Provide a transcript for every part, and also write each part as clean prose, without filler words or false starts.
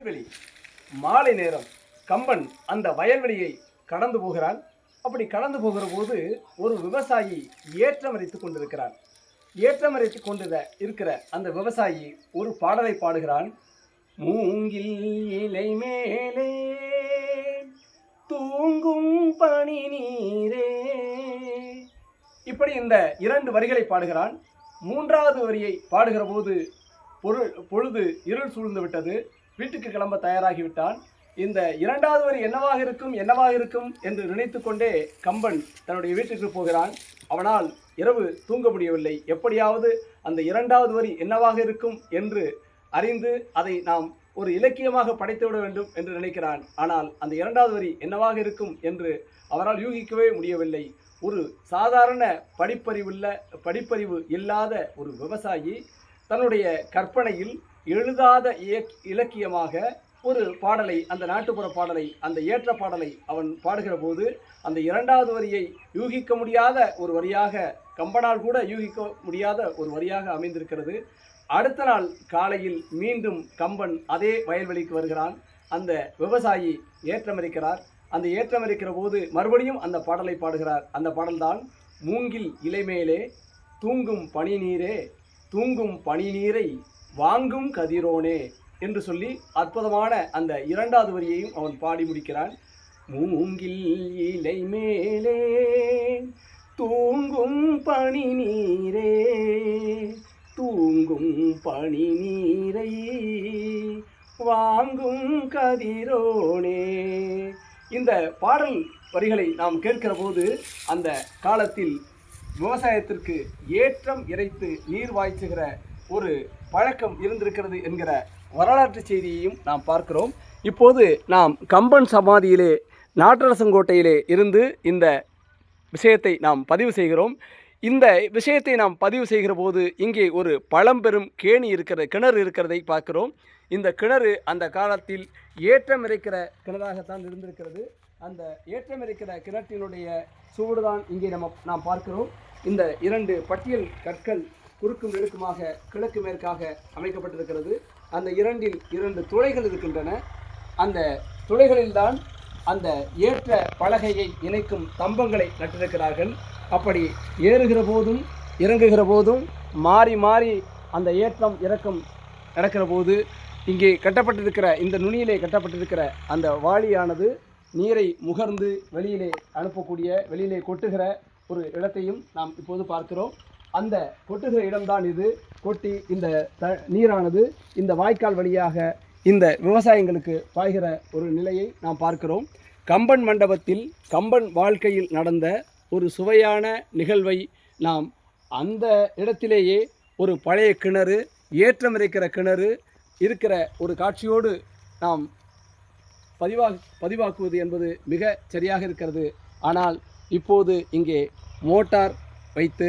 வயல்வெளி. மாலை நேரம். கம்பன் அந்த வயல்வெளியை கடந்து போகிறான். அப்படி கடந்து போகிற போது ஒரு விவசாயி ஏற்றமரைத்து கொண்டிருக்கிறான். ஏற்றமரைத்து கொண்டு இருக்கிற அந்த விவசாயி ஒரு பாடலை பாடுகிறான். மூங்கில் இலை மேலே தூங்கும் பனி நீரே. இப்படி இந்த 2 வரிகளை பாடுகிறான். 3வது வரியை பாடுகிற போது பொழுது இருள் சூழ்ந்து விட்டது. வீட்டுக்கு கிளம்ப தயாராகிவிட்டான். இந்த 2வது வரி என்னவாக இருக்கும் என்று நினைத்து கொண்டே கம்பன் தன்னுடைய வீட்டுக்கு போகிறான். அவனால் இரவு தூங்க முடியவில்லை. எப்படியாவது அந்த 2வது வரி என்னவாக இருக்கும் என்று அறிந்து அதை நாம் ஒரு இலக்கியமாக படைத்துவிட வேண்டும் என்று நினைக்கிறான். ஆனால் அந்த 2வது வரி என்னவாக இருக்கும் என்று அவரால் யூகிக்கவே முடியவில்லை. ஒரு சாதாரண படிப்பறிவு இல்லாத ஒரு விவசாயி தன்னுடைய கற்பனையில் எழுதாத இலக்கியமாக ஒரு பாடலை, அந்த நாட்டுப்புற பாடலை, அந்த ஏற்ற பாடலை அவன் பாடுகிற போது அந்த 2வது வரியை யூகிக்க முடியாத ஒரு வரியாக, கம்பனால் கூட யூகிக்க முடியாத ஒரு வரியாக அமைந்திருக்கிறது. அடுத்த நாள் காலையில் மீண்டும் கம்பன் அதே வயல்வெளிக்கு வருகிறான். அந்த விவசாயி ஏற்றமரிக்கிறார். அந்த ஏற்றமரிக்கிற போது மறுபடியும் அந்த பாடலை பாடுகிறார். அந்த பாடல்தான் மூங்கில் இலைமேலே தூங்கும் பனி நீரே, தூங்கும் பனி நீரை வாங்கும் கதிரோனே என்று சொல்லி அற்புதமான அந்த 2வது வரியையும் அவன் பாடி முடிக்கிறான். மூங்கில் இலை மேலே தூங்கும் பனி நீரே, தூங்கும் பனி நீரை வாங்கும் கதிரோனே. இந்த பாடல் வரிகளை நாம் கேட்கிற போது அந்த காலத்தில் விவசாயத்திற்கு ஏற்றம் இறைத்து நீர் வாய்ச்சுகிற ஒரு பழக்கம் இருந்திருக்கிறது என்கிற வரலாற்று செய்தியையும் நாம் பார்க்கிறோம். இப்போது நாம் கம்பன் சமாதியிலே, நாட்டரசங்கோட்டையிலே இருந்து இந்த விஷயத்தை நாம் பதிவு செய்கிறோம். இந்த விஷயத்தை நாம் பதிவு செய்கிற போது இங்கே ஒரு பழம்பெரும் கிணறு இருக்கிறதை பார்க்கிறோம். இந்த கிணறு அந்த காலத்தில் ஏற்றம் இறைக்கிற கிணறாகத்தான் இருந்திருக்கிறது. அந்த ஏற்றம் இறைக்கிற கிணற்றினுடைய சூடுதான் இங்கே நாம் பார்க்கிறோம். இந்த 2 பட்டியல் கற்கள் குறுக்கும் நெடுக்குமாக கிழக்கு மேற்காக அமைக்கப்பட்டிருக்கிறது. அந்த 2ல் 2 துளைகள் இருக்கின்றன. அந்த துளைகளில்தான் அந்த ஏற்ற பலகையை இணைக்கும் தம்பங்களை நட்டிருக்கிறார்கள். அப்படி ஏறுகிற போதும் இறங்குகிற போதும் மாறி மாறி அந்த ஏற்றம் இறக்கம் நடக்கிற போது இங்கே கட்டப்பட்டிருக்கிற, இந்த நுனியிலே கட்டப்பட்டிருக்கிற அந்த வாளியானது நீரை முகர்ந்து வெளியிலே அனுப்பக்கூடிய, வெளியிலே கொட்டுகிற ஒரு இடத்தையும் நாம் இப்போது பார்க்கிறோம். அந்த கொட்டுகிற இடம்தான் இது. கொட்டி இந்த நீரானது இந்த வாய்க்கால் வழியாக இந்த விவசாயிகளுக்கு பாய்கிற ஒரு நிலையை நாம் பார்க்கிறோம். கம்பன் மண்டபத்தில் கம்பன் வாழ்க்கையில் நடந்த ஒரு சுவையான நிகழ்வை நாம் அந்த இடத்திலேயே ஒரு பழைய கிணறு, ஏற்றம் இறைக்கிற கிணறு இருக்கிற ஒரு காட்சியோடு நாம் பதிவாக்குவது என்பது மிக சரியாக இருக்கிறது. ஆனால் இப்போது இங்கே மோட்டார் வைத்து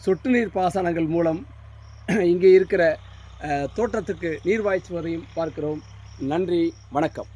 சொட்டு நீர் பாசனங்கள் மூலம் இங்கே இருக்கிற தோட்டத்துக்கு நீர் பாய்ச்சுவதையும் பார்க்கிறோம். நன்றி, வணக்கம்.